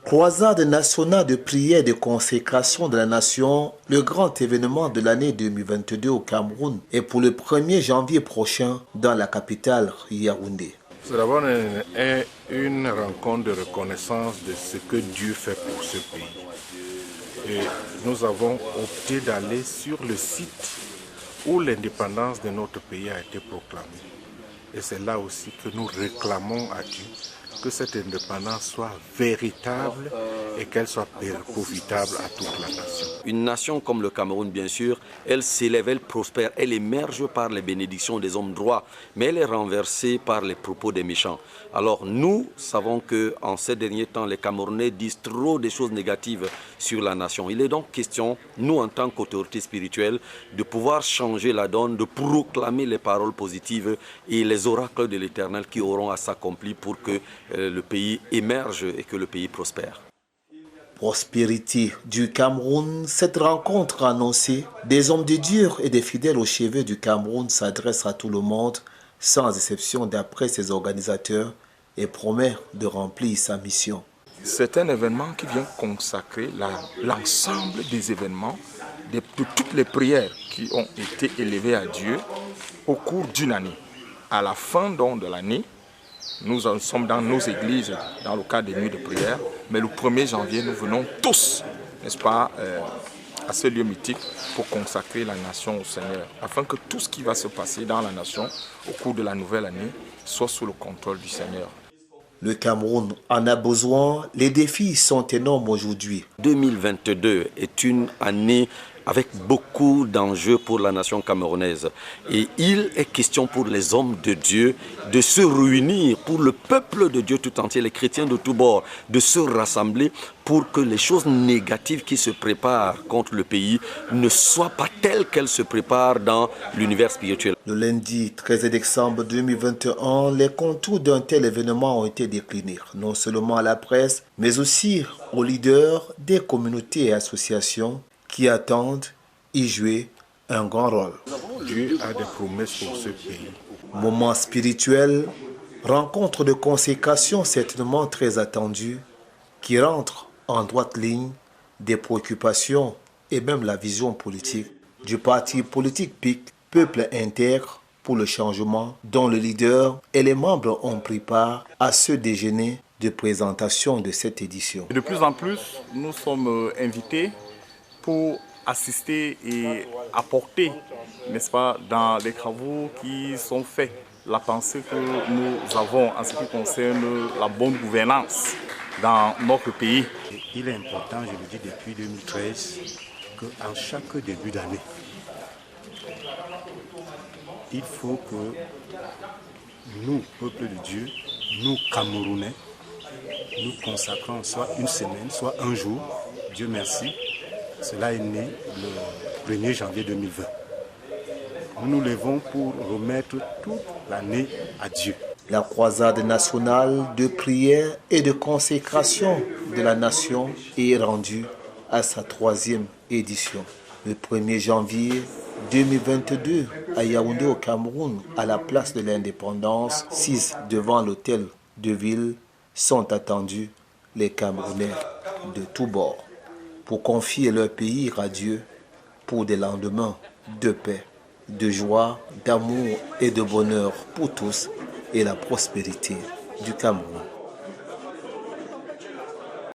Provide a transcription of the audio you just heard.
Croisade nationale de prière et de consécration de la nation, le grand événement de l'année 2022 au Cameroun est pour le 1er janvier prochain dans la capitale Yaoundé. C'est d'abord une rencontre de reconnaissance de ce que Dieu fait pour ce pays. Et nous avons opté d'aller sur le site où l'indépendance de notre pays a été proclamée. Et c'est là aussi que nous réclamons à Dieu que cette indépendance soit véritable et qu'elle soit profitable à toute la nation. Une nation comme le Cameroun, bien sûr, elle s'élève, elle prospère, elle émerge par les bénédictions des hommes droits, mais elle est renversée par les propos des méchants. Alors nous savons qu'en ces derniers temps, les Camerounais disent trop de choses négatives sur la nation. Il est donc question, nous en tant qu'autorité spirituelle, de pouvoir changer la donne, de proclamer les paroles positives et les oracles de l'Éternel qui auront à s'accomplir pour que le pays émerge et que le pays prospère. Prospérité du Cameroun, cette rencontre annoncée des hommes de Dieu et des fidèles au chevet du Cameroun s'adresse à tout le monde, sans exception d'après ses organisateurs, et promet de remplir sa mission. C'est un événement qui vient consacrer l'ensemble des événements, de toutes les prières qui ont été élevées à Dieu au cours d'une année. À la fin donc de l'année, nous sommes dans nos églises, dans le cadre des nuits de prière, mais le 1er janvier, nous venons tous, n'est-ce pas, à ce lieu mythique pour consacrer la nation au Seigneur, afin que tout ce qui va se passer dans la nation au cours de la nouvelle année soit sous le contrôle du Seigneur. Le Cameroun en a besoin, les défis sont énormes aujourd'hui. 2022 est une année avec beaucoup d'enjeux pour la nation camerounaise. Et il est question pour les hommes de Dieu de se réunir, pour le peuple de Dieu tout entier, les chrétiens de tous bords, de se rassembler pour que les choses négatives qui se préparent contre le pays ne soient pas telles qu'elles se préparent dans l'univers spirituel. Le lundi 13 décembre 2021, les contours d'un tel événement ont été déclinés, non seulement à la presse, mais aussi aux leaders des communautés et associations qui attendent y jouer un grand rôle. Dieu a des promesses pour ce pays. Moment spirituel, rencontre de consécration certainement très attendue, qui rentre en droite ligne des préoccupations et même la vision politique du parti politique PIC, Peuple Intègre pour le changement, dont le leader et les membres ont pris part à ce déjeuner de présentation de cette édition. De plus en plus, nous sommes invités pour assister et apporter, n'est-ce pas, dans les travaux qui sont faits, la pensée que nous avons en ce qui concerne la bonne gouvernance dans notre pays. Il est important, je le dis depuis 2013, qu'en chaque début d'année, il faut que nous, peuple de Dieu, nous Camerounais, nous consacrons soit une semaine, soit un jour, Dieu merci. Cela est né le 1er janvier 2020. Nous nous levons pour remettre toute l'année à Dieu. La croisade nationale de prière et de consécration de la nation est rendue à sa 3e édition. Le 1er janvier 2022, à Yaoundé au Cameroun, à la place de l'indépendance, 6 devant l'hôtel de ville, sont attendus les Camerounais de tous bords pour confier leur pays à Dieu pour des lendemains de paix, de joie, d'amour et de bonheur pour tous et la prospérité du Cameroun.